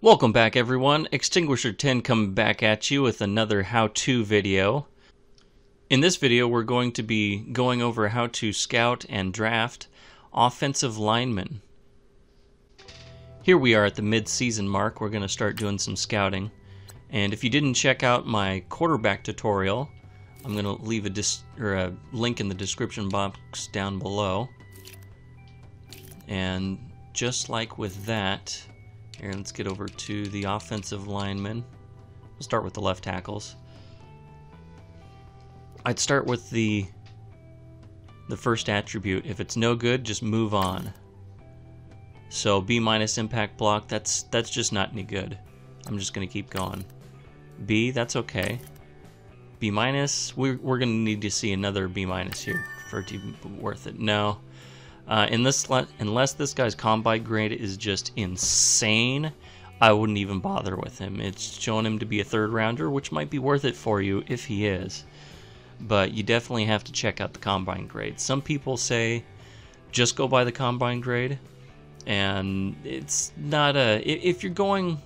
Welcome back, everyone. Extinguisher 10 coming back at you with another how-to video. In this video, we're going to be going over how to scout and draft offensive linemen. Here we are at the mid-season mark. We're going to start doing some scouting. And if you didn't check out my quarterback tutorial, I'm going to leave a link in the description box down below. And just like with that, here, let's get over to the offensive linemen. We'll start with the left tackles. I'd start with the first attribute. If it's no good, just move on. So B- impact block, that's just not any good. I'm just going to keep going. B, that's okay. B-, we're going to need to see another B- here for it to be worth it. No. Unless this guy's combine grade is just insane, I wouldn't even bother with him. It's showing him to be a third rounder, which might be worth it for you if he is. But you definitely have to check out the combine grade. Some people say just go by the combine grade, and it's not if you're going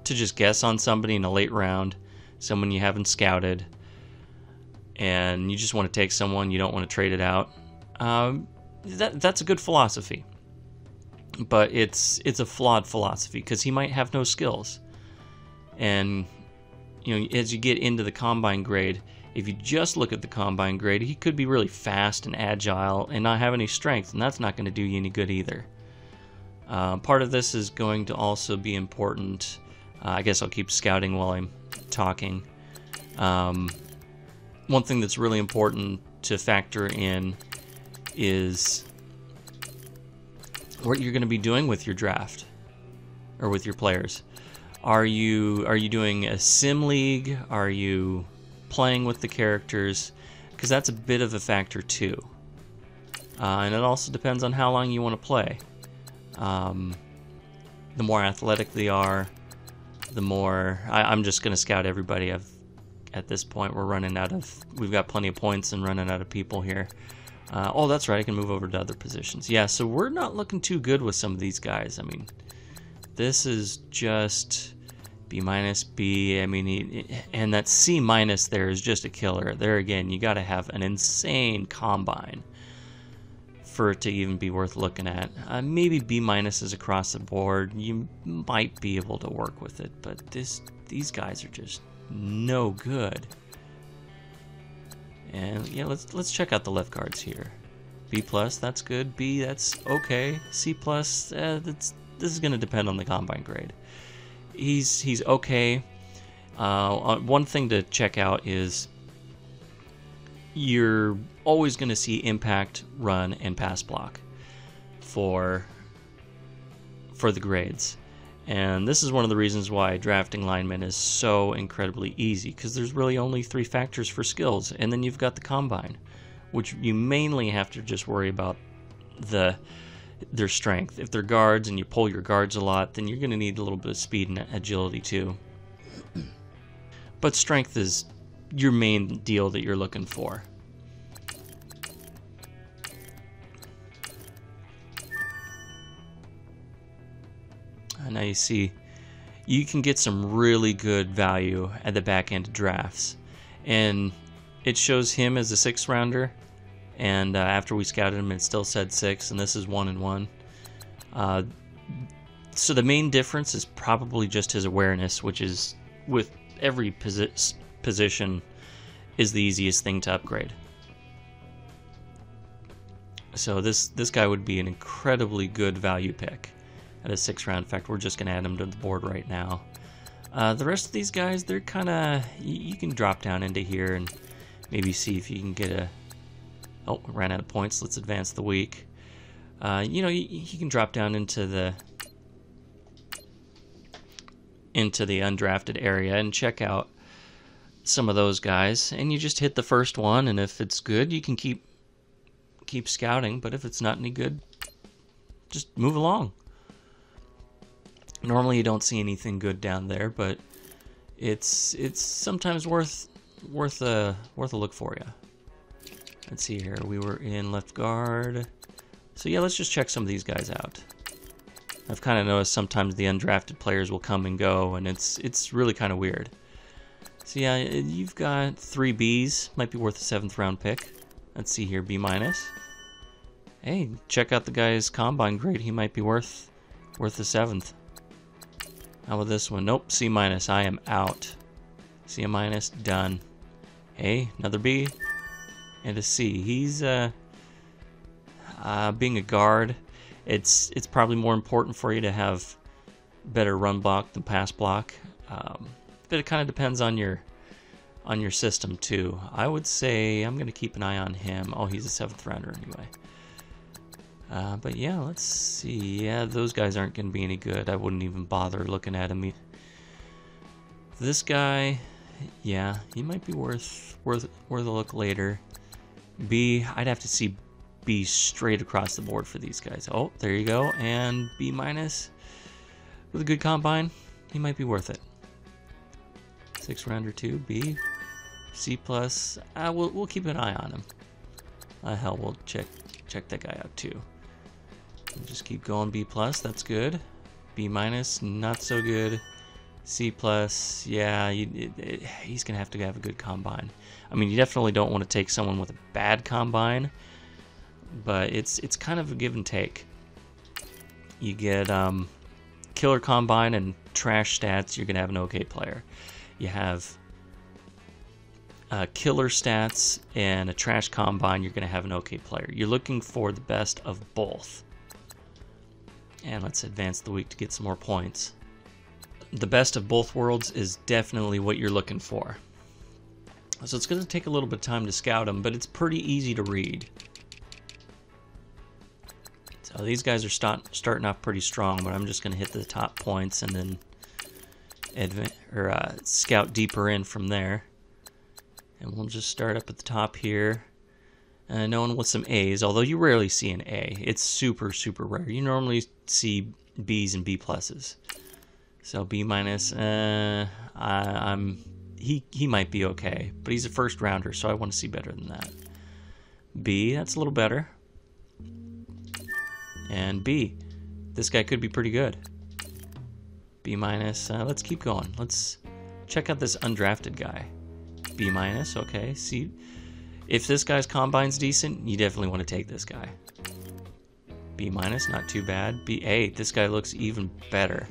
to just guess on somebody in a late round, someone you haven't scouted, and you just want to take someone, you don't want to trade it out, that's a good philosophy, but it's a flawed philosophy because he might have no skills. And you know, as you get into the combine grade, if you just look at the combine grade, he could be really fast and agile and not have any strength, and that's not going to do you any good either. Part of this is going to also be important. I guess I'll keep scouting while I'm talking. One thing that's really important to factor in is what you're going to be doing with your draft or with your players. Are you doing a sim league? Are you playing with the characters? Because that's a bit of a factor too. And it also depends on how long you want to play. The more athletic they are, the more I'm just going to scout everybody. At this point we've got plenty of points and running out of people here. Oh, that's right, I can move over to other positions. Yeah, so we're not looking too good with some of these guys. I mean, this is just B-, B. I mean, and that C- there is just a killer. There again, you got to have an insane combine for it to even be worth looking at. Maybe B- is across the board. You might be able to work with it, but these guys are just no good. And yeah, let's check out the left guards here. B+, that's good. B, that's okay. C+, this is going to depend on the combine grade. He's okay. One thing to check out is you're always going to see impact, run, and pass block for the grades. And this is one of the reasons why drafting linemen is so incredibly easy, because there's really only 3 factors for skills, and then you've got the combine, which you mainly have to just worry about their strength. If they're guards and you pull your guards a lot, then you're going to need a little bit of speed and agility too. But strength is your main deal that you're looking for. Now you see, you can get some really good value at the back end of drafts. And it shows him as a 6th rounder. And after we scouted him, it still said 6, and this is 1 and 1. So the main difference is probably just his awareness, which is, with every position, is the easiest thing to upgrade. So this guy would be an incredibly good value pick at a 6th round. In fact, we're just going to add him to the board right now. The rest of these guys, they're kind of... You can drop down into here and maybe see if you can get a... Oh, we ran out of points. Let's advance the week. You know, you can drop down into the undrafted area and check out some of those guys. And you just hit the first one, and if it's good, you can keep scouting. But if it's not any good, just move along. Normally you don't see anything good down there, but it's sometimes worth a look for you. Let's see here. We were in left guard. So yeah, let's just check some of these guys out. I've kind of noticed sometimes the undrafted players will come and go, and it's really kind of weird. So yeah, you've got 3 Bs, might be worth a 7th round pick. Let's see here, B-. Hey, check out the guy's combine grade. He might be worth a 7th. How about this one? Nope, C-. I am out. C-, done. Hey, another B and a C. He's being a guard. It's probably more important for you to have better run block than pass block. But it kind of depends on your system too. I would say I'm gonna keep an eye on him. Oh, he's a 7th rounder anyway. But yeah, let's see. Yeah, those guys aren't gonna be any good. I wouldn't even bother looking at him. This guy, yeah, he might be worth a look later. B, I'd have to see B straight across the board for these guys. Oh, there you go. And B- with a good combine, he might be worth it. 6th rounder 2, B, C+. We'll keep an eye on him. Hell, we'll check that guy out too. We'll just keep going. B+, that's good. B-, not so good. C+, yeah, he's gonna have to have a good combine. I mean, you definitely don't want to take someone with a bad combine, but it's kind of a give and take. You get killer combine and trash stats, you're gonna have an okay player. You have killer stats and a trash combine, you're gonna have an okay player. You're looking for the best of both. And let's advance the week to get some more points. The best of both worlds is definitely what you're looking for. So it's going to take a little bit of time to scout them, but it's pretty easy to read. So these guys are starting off pretty strong, but I'm just going to hit the top points and then scout deeper in from there. And we'll just start up at the top here. Knowing with some A's, although you rarely see an A. It's super, super rare. You normally see B's and B+. So B-, he might be okay, but he's a 1st rounder, so I want to see better than that. B, that's a little better. And B, this guy could be pretty good. B-, let's keep going. Let's check out this undrafted guy. B-, okay. See, if this guy's combine's decent, you definitely want to take this guy. B-, not too bad. B-A, this guy looks even better.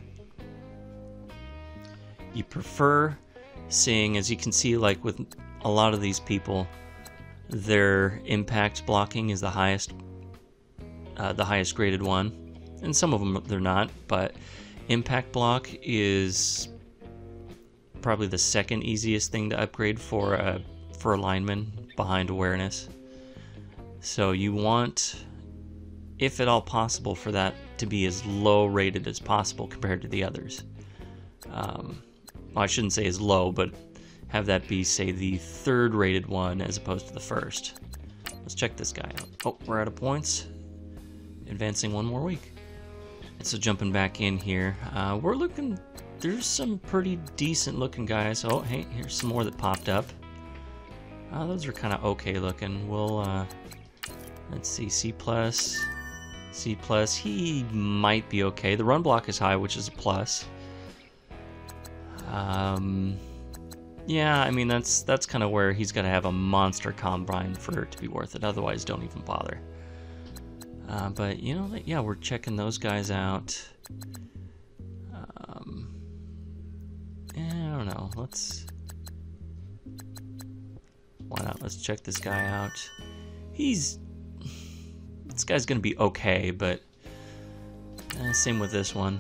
You prefer seeing, as you can see, like with a lot of these people, their impact blocking is the highest graded one, and some of them they're not, but impact block is probably the 2nd easiest thing to upgrade for a lineman behind awareness. So you want, if at all possible, for that to be as low rated as possible compared to the others. Well, I shouldn't say as low, but have that be, say, the 3rd rated one as opposed to the 1st. Let's check this guy out. Oh, we're out of points. Advancing 1 more week. So jumping back in here, we're looking, there's some pretty decent looking guys. Oh, hey, here's some more that popped up. Those are kind of okay looking. We'll, let's see, C+, he might be okay. The run block is high, which is a plus. Yeah, I mean, that's kind of where he's got to have a monster combine for it to be worth it. Otherwise, don't even bother. But, you know, yeah, we're checking those guys out. I don't know. Why not? Let's check this guy out. This guy's going to be okay, but same with this one.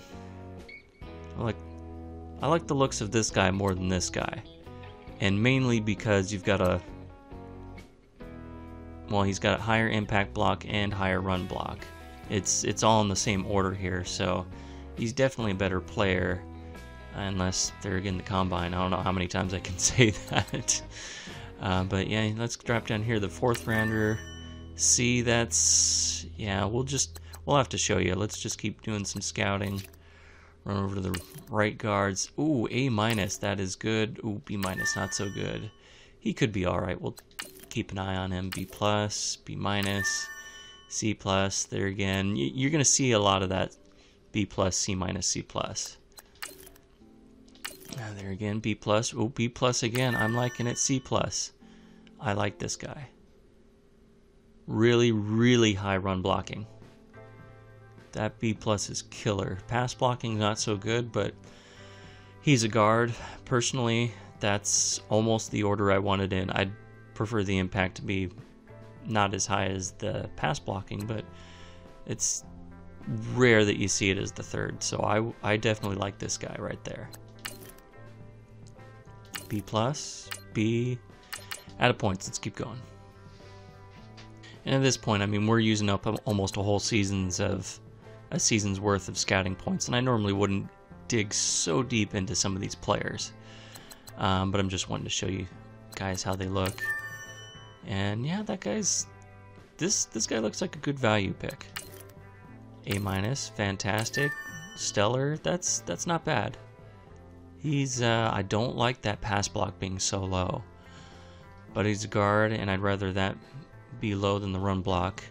I like the looks of this guy more than this guy. And mainly because you've got he's got a higher impact block and higher run block. It's all in the same order here, so he's definitely a better player, unless they're in the combine. I don't know how many times I can say that. But yeah, let's drop down here. The 4th rounder, C, that's, yeah, we'll have to show you. Let's just keep doing some scouting. Run over to the right guards. Ooh, A-, that is good. Ooh, B-, not so good. He could be alright. We'll keep an eye on him. B+, B-, C+, there again. You're going to see a lot of that B plus, C minus, C plus. There again, B plus. Oh, B plus again. I'm liking it. C plus. I like this guy. Really, really high run blocking. That B plus is killer. Pass blocking not so good, but he's a guard. Personally, that's almost the order I wanted in. I'd prefer the impact to be not as high as the pass blocking, but it's rare that you see it as the third. So I definitely like this guy right there. B plus, B, out of points. Let's keep going. And at this point, I mean, we're using up almost a whole season's worth of scouting points, and I normally wouldn't dig so deep into some of these players, but I'm just wanting to show you guys how they look. And yeah, that guy's this guy looks like a good value pick. A minus, fantastic, stellar. That's not bad. He's I don't like that pass block being so low, but he's a guard, and I'd rather that be low than the run block.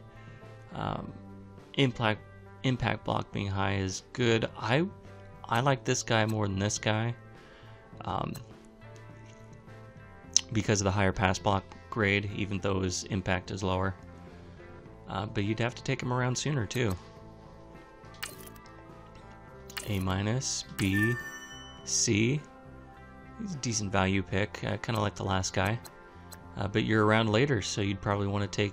Impact block being high is good. I like this guy more than this guy, because of the higher pass block grade, even though his impact is lower. But you'd have to take him around sooner too. A minus, B, C. He's a decent value pick, kind of like the last guy. But you're around later, so you'd probably want to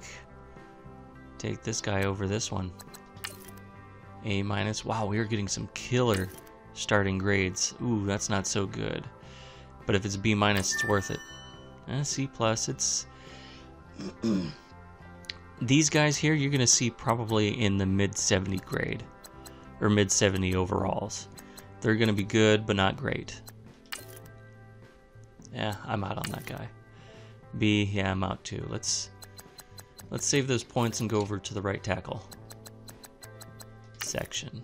take this guy over this one. A minus. Wow, we are getting some killer starting grades. Ooh, that's not so good. But if it's a B minus, it's worth it. C plus, it's these guys here you're gonna see probably in the mid 70 grade or mid 70 overalls. They're gonna be good, but not great. Yeah, I'm out on that guy. B, yeah, I'm out too. Let's save those points and go over to the right tackle section.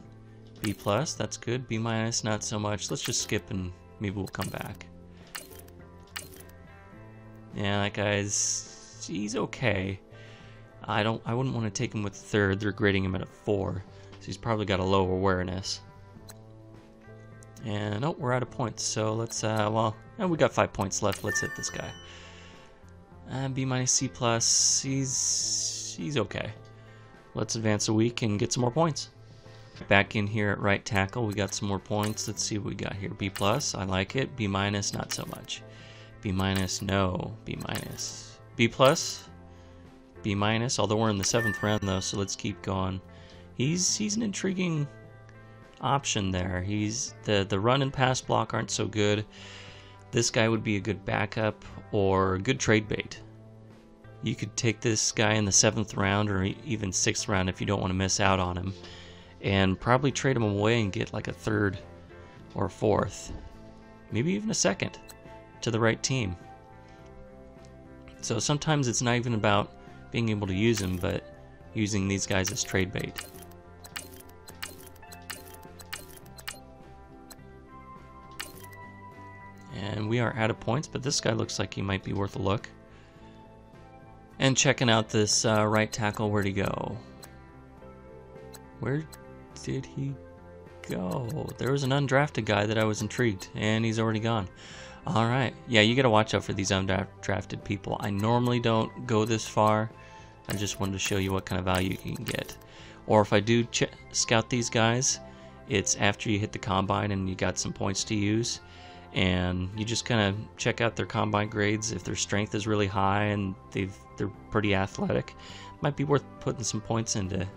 B plus, that's good. B minus, not so much. Let's just skip and maybe we'll come back. Yeah, that guy's, he's okay. I wouldn't want to take him with third. They're grading him at a 4, so he's probably got a low awareness. And oh, we're out of points. So let's well, we got 5 points left. Let's hit this guy. B minus, C plus. He's okay. Let's advance a week and get some more points. Back in here at right tackle, we got some more points. Let's see what we got here. B plus, I like it. B minus, not so much. B minus, no. B minus. B plus, B minus. Although we're in the 7th round though, so let's keep going. He's an intriguing option there. He's the run and pass block aren't so good. This guy would be a good backup or a good trade bait. You could take this guy in the 7th round or even 6th round if you don't want to miss out on him, and probably trade him away and get like a 3rd or 4th, maybe even a 2nd to the right team. So sometimes it's not even about being able to use him, but using these guys as trade bait. And we are out of points, but this guy looks like he might be worth a look. And checking out this right tackle, where'd he go? Where did he go? There was an undrafted guy that I was intrigued, and he's already gone. Alright, yeah, you gotta watch out for these undrafted people. I normally don't go this far. I just wanted to show you what kind of value you can get. Or if I do scout these guys, it's after you hit the combine and you got some points to use. And you just kind of check out their combine grades. If their strength is really high and they're pretty athletic, it might be worth putting some points in to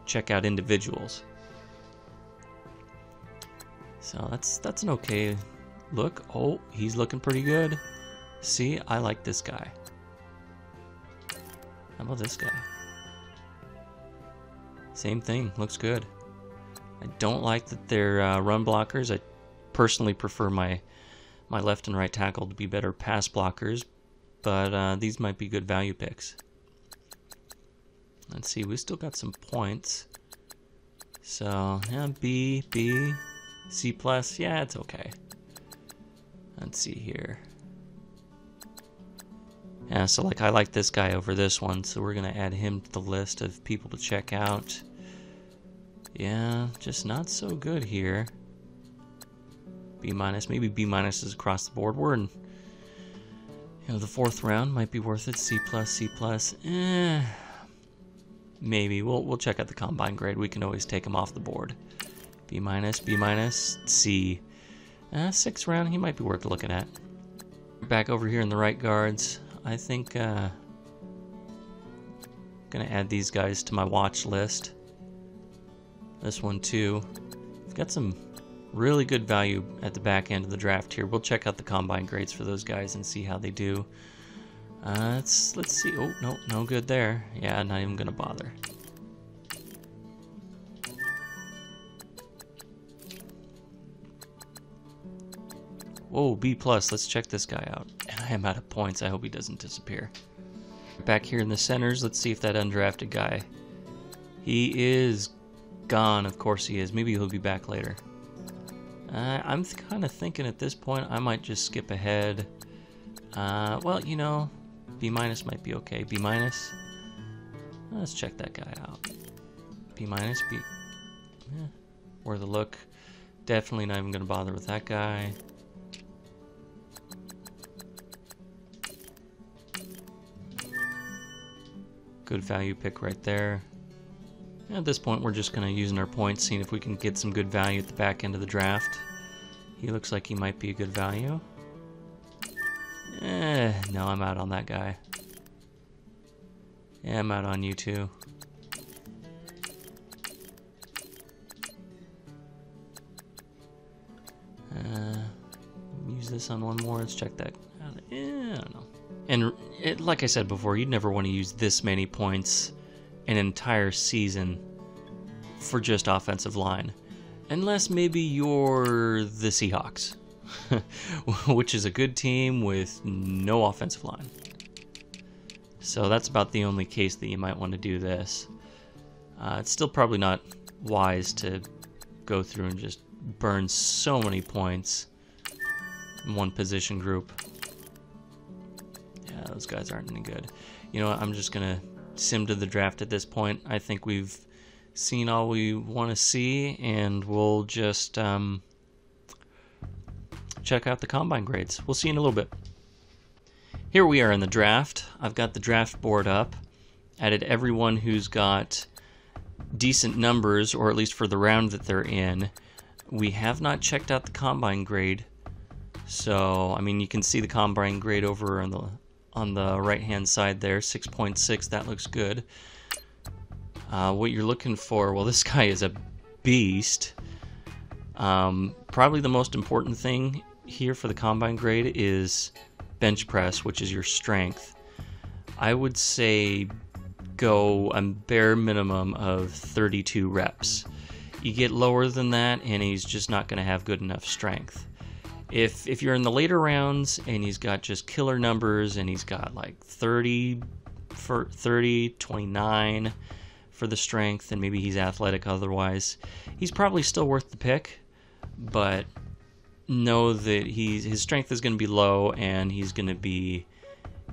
check out individuals. So that's an okay look. Oh, he's looking pretty good. See, I like this guy. How about this guy? Same thing, looks good. I don't like that they're run blockers. I personally prefer my left and right tackle to be better pass blockers, but these might be good value picks. Let's see, we still got some points. So, yeah, B, C plus, yeah, it's okay. Let's see here. Yeah, so like I like this guy over this one, so we're gonna add him to the list of people to check out. Yeah, just not so good here. B-, maybe B- is across the board. We're in, the 4th round, might be worth it. C+, C+, maybe. We'll check out the combine grade. We can always take him off the board. B-, B-, C. 6th round, he might be worth looking at. Back over here in the right guards. I think gonna add these guys to my watch list. This one too. We've got some really good value at the back end of the draft here. We'll check out the combine grades for those guys and see how they do. Let's see. Oh, no good there. Yeah, not even gonna bother. Whoa, B+, let's check this guy out. And I am out of points. I hope he doesn't disappear. Back here in the centers, let's see if that undrafted guy. He is gone, of course he is. Maybe he'll be back later. I'm kind of thinking at this point I might just skip ahead. Well, B- might be okay. B-. Let's check that guy out. B-, B. Worth a look. Definitely not even going to bother with that guy. Good value pick right there. At this point, we're just going to use our points, seeing if we can get some good value at the back end of the draft. He looks like he might be a good value. No, I'm out on that guy. Yeah, I'm out on you too. Use this on one more. Let's check that out. I don't know. And like I said before, you'd never want to use this many points an entire season for just offensive line. Unless maybe you're the Seahawks, which is a good team with no offensive line. So that's about the only case that you might want to do this. It's still probably not wise to go through and just burn so many points in one position group. Yeah, those guys aren't any good. You know what, I'm just going to sim to the draft at this point. I think we've seen all we want to see, and we'll just check out the combine grades. We'll see you in a little bit. Here we are in the draft. I've got the draft board up. Added everyone who's got decent numbers, or at least for the round that they're in. We have not checked out the combine grade. So, I mean, you can see the combine grade over on the right-hand side there, 6.6. That looks good. What you're looking for, well, this guy is a beast. Probably the most important thing here for the combine grade is bench press, which is your strength. I would say go a bare minimum of 32 reps. You get lower than that, and he's just not going to have good enough strength. If you're in the later rounds and he's got just killer numbers and he's got like 30, 29 for the strength, and maybe he's athletic otherwise, he's probably still worth the pick, but know that his strength is going to be low, and he's going to be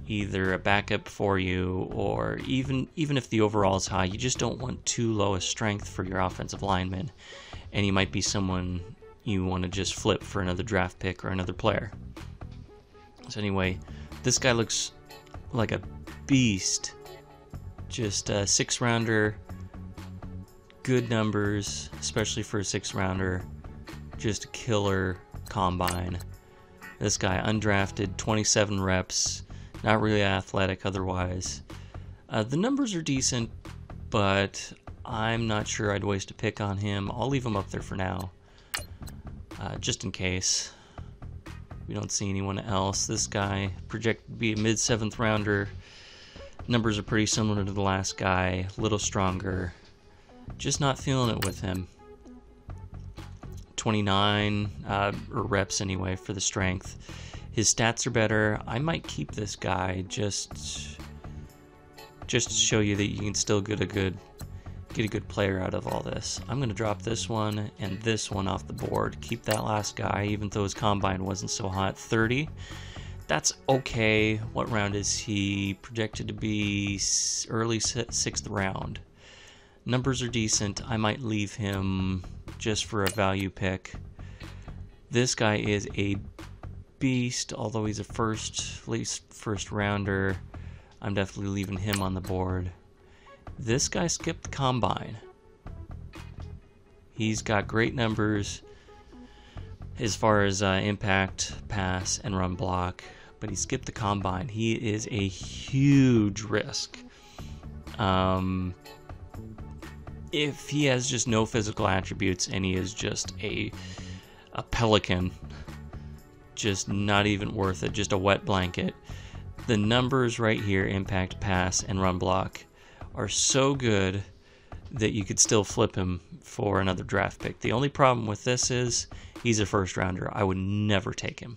either a backup for you, or even if the overall is high, you just don't want too low a strength for your offensive lineman, and he might be someone you want to just flip for another draft pick or another player. So anyway, this guy looks like a beast. Just a 6-rounder, good numbers, especially for a 6-rounder. Just a killer combine. This guy undrafted, 27 reps, not really athletic otherwise. The numbers are decent, but I'm not sure I'd waste a pick on him. I'll leave him up there for now, just in case we don't see anyone else. This guy projected to be a mid-7th rounder. Numbers are pretty similar to the last guy, a little stronger. Just not feeling it with him. 29 or reps anyway for the strength. His stats are better. I might keep this guy just to show you that you can still get a good player out of all this. I'm going to drop this one and this one off the board. Keep that last guy, even though his combine wasn't so hot. 30. That's okay. What round is he projected to be? Early 6th round. Numbers are decent. I might leave him just for a value pick. This guy is a beast, although he's at least first rounder. I'm definitely leaving him on the board. This guy skipped the combine. He's got great numbers as far as impact, pass, and run block, but he skipped the combine. He is a huge risk. If he has just no physical attributes and he is just a pelican, just not even worth it, just a wet blanket, the numbers right here, impact, pass, and run block, are so good that you could still flip him for another draft pick. The only problem with this is he's a first rounder. I would never take him.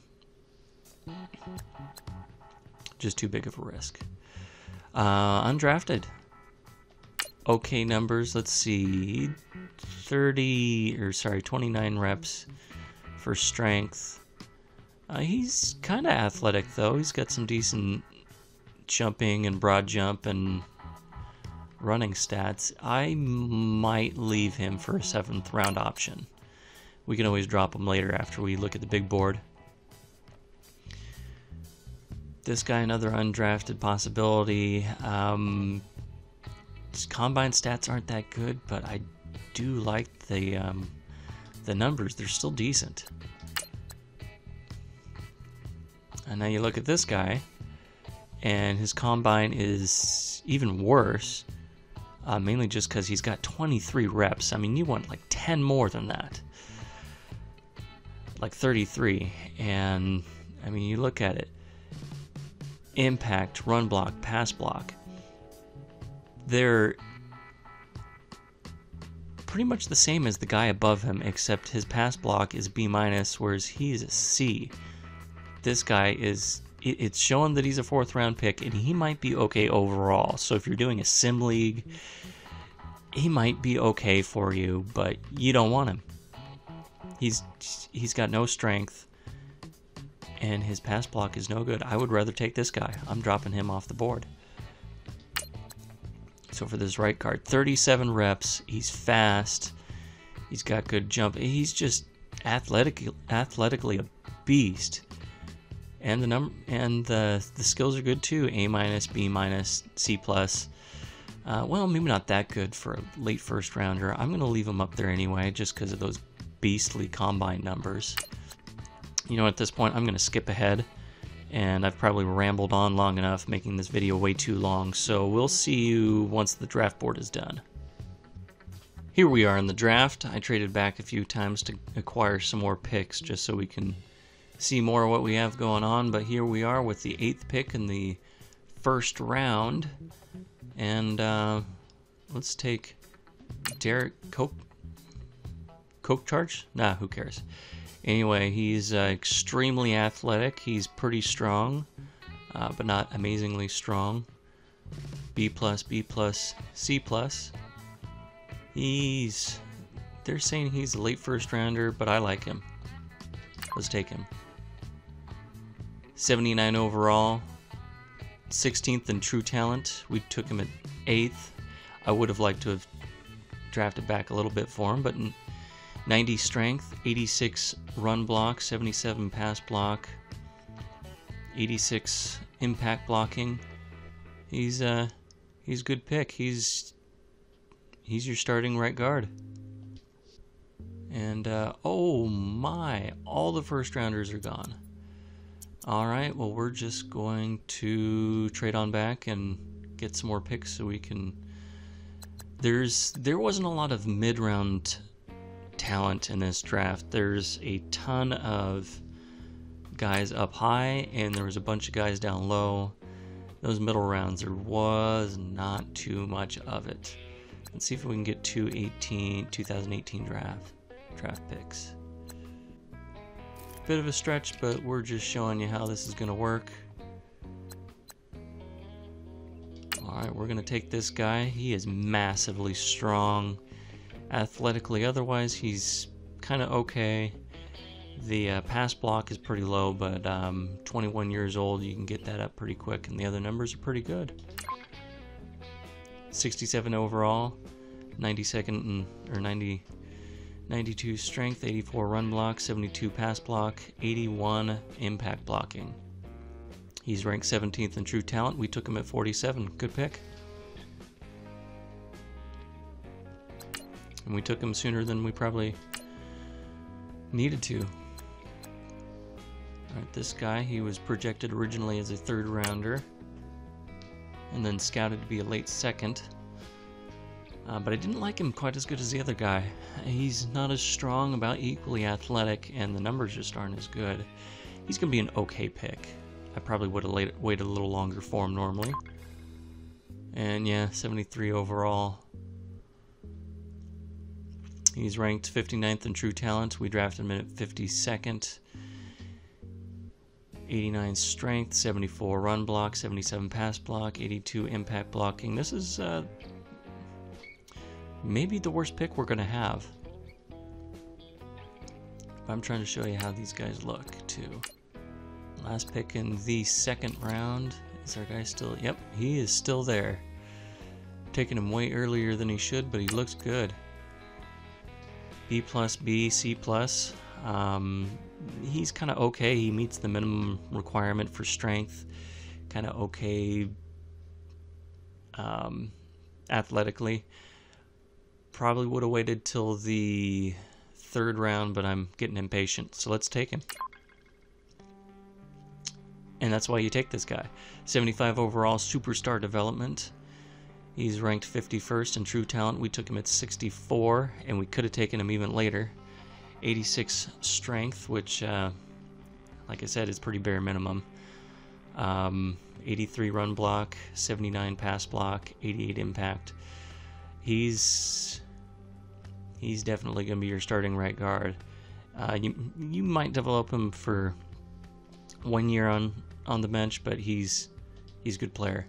Just too big of a risk. Undrafted. Okay numbers, let's see. 29 reps for strength. He's kind of athletic though. He's got some decent jumping and broad jump and running stats. I might leave him for a 7th round option. We can always drop him later after we look at the big board. This guy, another undrafted possibility. His combine stats aren't that good, but I do like the numbers. They're still decent. And now you look at this guy, and his combine is even worse. Mainly just because he's got 23 reps. I mean, you want like 10 more than that. Like 33. And, I mean, you look at it. Impact, run block, pass block. They're pretty much the same as the guy above him, except his pass block is B-, whereas he's a C. This guy is... It's showing that he's a 4th round pick, and he might be okay overall. So if you're doing a sim league, he might be okay for you, but you don't want him. He's got no strength, and his pass block is no good. I would rather take this guy. I'm dropping him off the board. So for this right guard, 37 reps. He's fast. He's got good jump. He's just athletically a beast. And the skills are good too. A-, B-, C+. Well, maybe not that good for a late first rounder. I'm going to leave him up there anyway, just because of those beastly combine numbers. You know, at this point, I'm going to skip ahead, and I've probably rambled on long enough, making this video way too long. So we'll see you once the draft board is done. Here we are in the draft. I traded back a few times to acquire some more picks, just so we can see more of what we have going on, but here we are with the 8th pick in the 1st round, and let's take Derek Coke Charge? Nah, who cares? Anyway, he's extremely athletic. He's pretty strong, but not amazingly strong. B+, B+, C+. They're saying he's a late first rounder, but I like him. Let's take him. 79 overall, 16th in true talent. We took him at 8th. I would have liked to have drafted back a little bit for him, but 90 strength, 86 run block, 77 pass block, 86 impact blocking. He's a good pick. He's your starting right guard. And oh my, all the first rounders are gone. Alright, well, we're just going to trade on back and get some more picks so we can... There wasn't a lot of mid-round talent in this draft. There's a ton of guys up high, and there was a bunch of guys down low. Those middle rounds, there was not too much of it. Let's see if we can get 2018 draft picks. Bit of a stretch, but we're just showing you how this is going to work. Alright, we're going to take this guy. He is massively strong. Athletically, otherwise, he's kind of okay. The pass block is pretty low, but 21 years old, you can get that up pretty quick, and the other numbers are pretty good. 67 overall. 92 strength, 84 run block, 72 pass block, 81 impact blocking. He's ranked 17th in true talent. We took him at 47. Good pick. And we took him sooner than we probably needed to. Alright, this guy, he was projected originally as a 3rd rounder and then scouted to be a late 2nd. But I didn't like him quite as good as the other guy. He's not as strong, about equally athletic, and the numbers just aren't as good. He's going to be an okay pick. I probably would have waited a little longer for him normally. And yeah, 73 overall. He's ranked 59th in true talent. We drafted him at 52nd. 89 strength, 74 run block, 77 pass block, 82 impact blocking. This is maybe the worst pick we're going to have. I'm trying to show you how these guys look, too. Last pick in the 2nd round. Is our guy still? Yep, he is still there. Taking him way earlier than he should, but he looks good. B+, B, C+. He's kind of okay. He meets the minimum requirement for strength. Kind of okay athletically. Probably would have waited till the 3rd round, but I'm getting impatient. So let's take him. And that's why you take this guy. 75 overall, superstar development. He's ranked 51st in true talent. We took him at 64, and we could have taken him even later. 86 strength, which, like I said, is pretty bare minimum. 83 run block, 79 pass block, 88 impact. He's definitely going to be your starting right guard. You might develop him for 1 year on the bench, but he's a good player.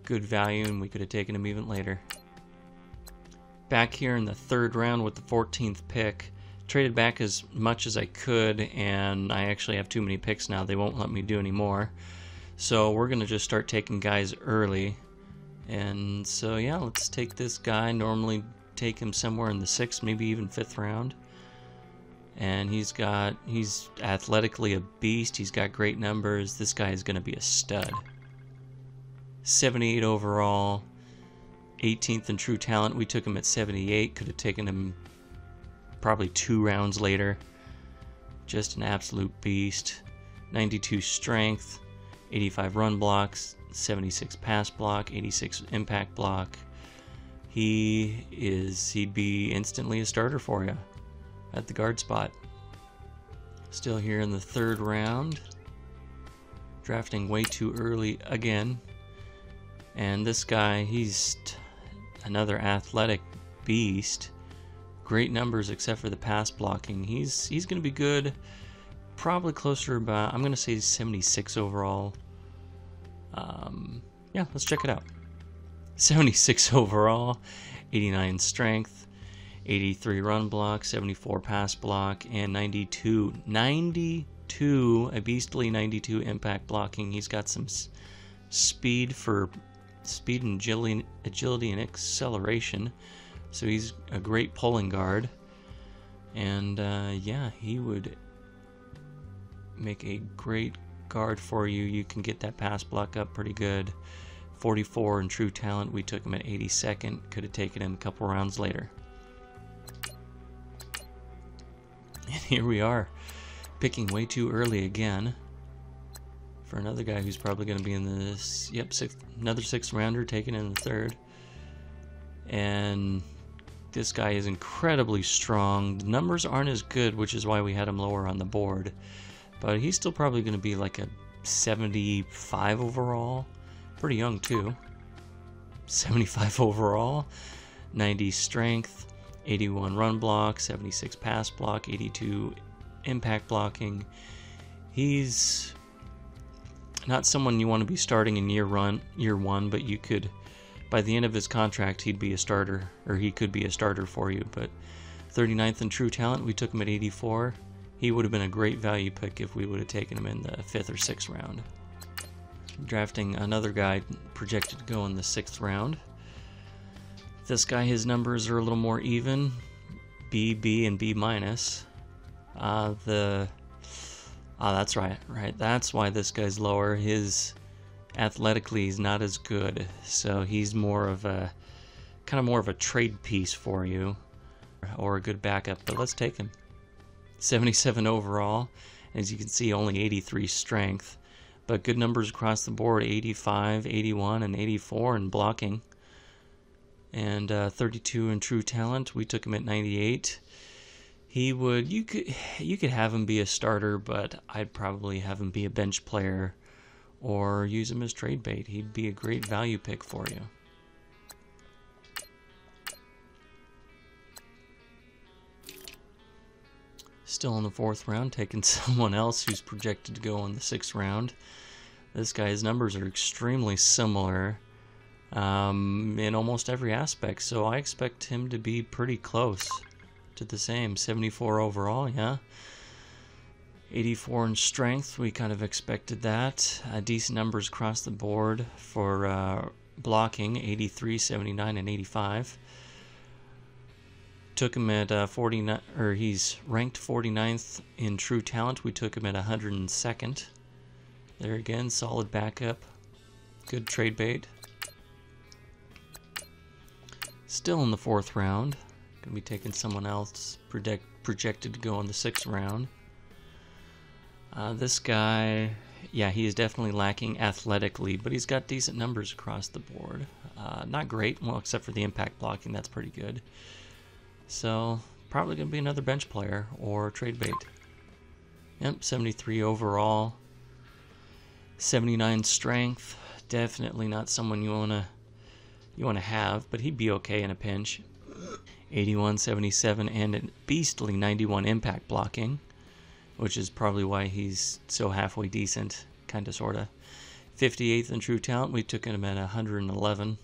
Good value, and we could have taken him even later. Back here in the 3rd round with the 14th pick. Traded back as much as I could, and I actually have too many picks now. They won't let me do any more. So we're going to just start taking guys early. And so yeah, let's take this guy. Normally take him somewhere in the 6th, maybe even 5th round. And he's athletically a beast. He's got great numbers. This guy is going to be a stud. 78 overall, 18th in true talent. We took him at 78. Could have taken him probably 2 rounds later. Just an absolute beast. 92 strength, 85 run blocks, 76 pass block, 86 impact block. He'd be instantly a starter for you at the guard spot. Still here in the 3rd round. Drafting way too early again. And this guy, he's another athletic beast. Great numbers except for the pass blocking. He's going to be good. Probably closer about, I'm going to say 76 overall. Yeah, let's check it out. 76 overall, 89 strength, 83 run block, 74 pass block, and 92, a beastly 92 impact blocking. He's got some speed and agility and acceleration, so he's a great pulling guard. And yeah, he would make a great guard for you. You can get that pass block up pretty good. 44 in true talent. We took him at 82nd. Could have taken him a couple rounds later. And here we are, picking way too early again for another guy who's probably going to be in this, another 6th rounder, taken in the 3rd. And this guy is incredibly strong. The numbers aren't as good, which is why we had him lower on the board. But he's still probably going to be like a 75 overall. Pretty young too. 75 overall. 90 strength. 81 run block. 76 pass block. 82 impact blocking. He's not someone you want to be starting in year one, but you could, by the end of his contract, he'd be a starter, or he could be a starter for you. But 39th in true talent, we took him at 84. He would have been a great value pick if we would have taken him in the 5th or 6th round. Drafting another guy projected to go in the 6th round. this guy, his numbers are a little more even. B, B, and B minus. That's right. That's why this guy's lower. His athletically he's not as good, so he's more of a trade piece for you, or a good backup. But let's take him. 77 overall. As you can see, only 83 strength, but good numbers across the board: 85, 81, and 84 in blocking, and 32 in true talent. We took him at 98. You could have him be a starter, but I'd probably have him be a bench player or use him as trade bait. He'd be a great value pick for you. Still in the 4th round, taking someone else who's projected to go in the 6th round. This guy's numbers are extremely similar in almost every aspect, so I expect him to be pretty close to the same. 74 overall, yeah. 84 in strength, we kind of expected that. Decent numbers across the board for blocking: 83, 79, and 85. Took him at 49, or he's ranked 49th in true talent. We took him at 102nd. There again, solid backup. Good trade bait. Still in the 4th round. Gonna be taking someone else projected to go in the 6th round. This guy, yeah, he is definitely lacking athletically, but he's got decent numbers across the board. Not great, well, except for the impact blocking. That's pretty good. So probably gonna be another bench player or trade bait. Yep, 73 overall, 79 strength. Definitely not someone you wanna have, but he'd be okay in a pinch. 81, 77, and a beastly 91 impact blocking, which is probably why he's so halfway decent, kinda sorta. 58th in true talent. We took him at 111.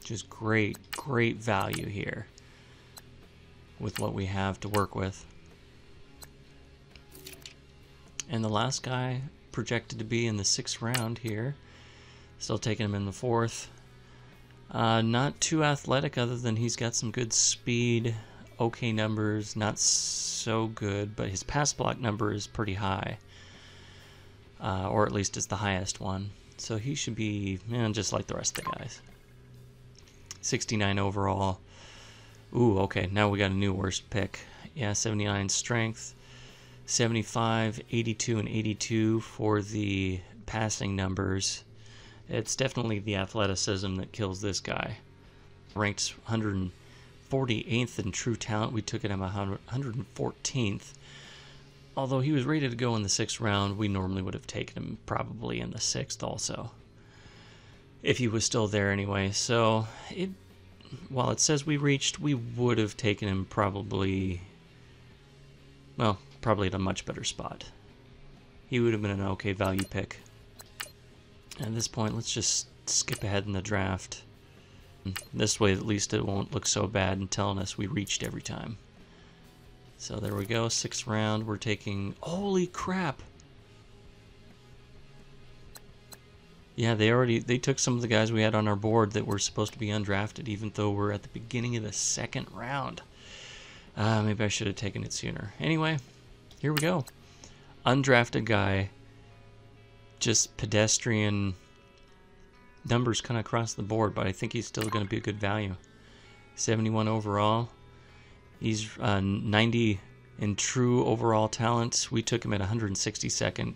Just great value here with what we have to work with. And the last guy projected to be in the 6th round here. Still taking him in the 4th. Not too athletic, other than he's got some good speed, okay numbers, not so good, but his pass block number is pretty high. Or at least it's the highest one. So he should be just like the rest of the guys. 69 overall. Ooh, okay, now we got a new worst pick. Yeah, 79 strength, 75, 82, and 82 for the passing numbers. It's definitely the athleticism that kills this guy. Ranked 148th in true talent. We took him 114th. Although he was rated to go in the 6th round, we normally would have taken him probably in the 6th also, if he was still there anyway. So while it says we reached, we would have taken him probably at a much better spot. He would have been an okay value pick. At this point, let's just skip ahead in the draft. This way, at least it won't look so bad in telling us we reached every time. So there we go, 6th round. We're taking, holy crap! Yeah, they took some of the guys we had on our board that were supposed to be undrafted, even though we're at the beginning of the 2nd round. Maybe I should have taken it sooner. Anyway, here we go. Undrafted guy. Just pedestrian numbers kind of across the board, but I think he's still going to be a good value. 71 overall. He's 90 in true overall talent. We took him at 162nd.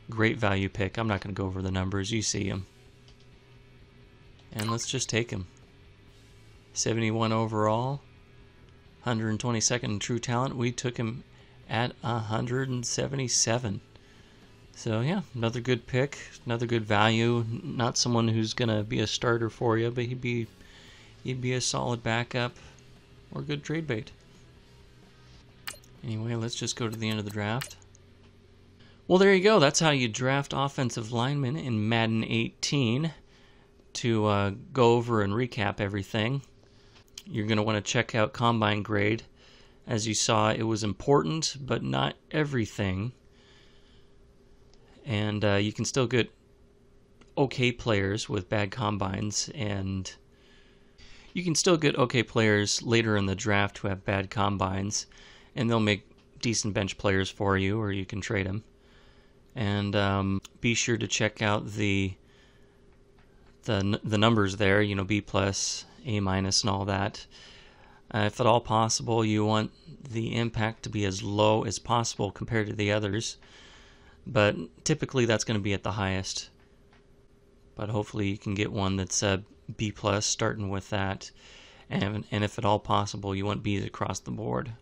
Great value pick. I'm not going to go over the numbers. You see him. And let's just take him. 71 overall. 122nd in true talent. We took him at 177. So yeah, another good pick, another good value. Not someone who's gonna be a starter for you, but he'd be a solid backup or good trade bait. Anyway, let's just go to the end of the draft. Well, there you go. That's how you draft offensive linemen in Madden 18. To go over and recap everything, you're going to want to check out Combine Grade. As you saw, it was important, but not everything. And you can still get okay players with bad combines and You can still get okay players later in the draft who have bad combines, and they'll make decent bench players for you, or you can trade them. And be sure to check out the numbers there, you know, B+, A-, and all that. If at all possible, you want the impact to be as low as possible compared to the others, but typically that's going to be at the highest. But hopefully you can get one that's B+, starting with that, and if at all possible, you want B's across the board.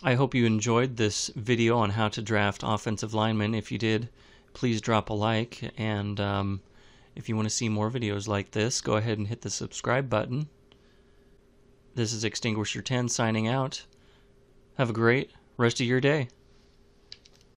I hope you enjoyed this video on how to draft offensive linemen. If you did, please drop a like, and if you want to see more videos like this, go ahead and hit the subscribe button. This is Extinguisher 10 signing out. Have a great rest of your day.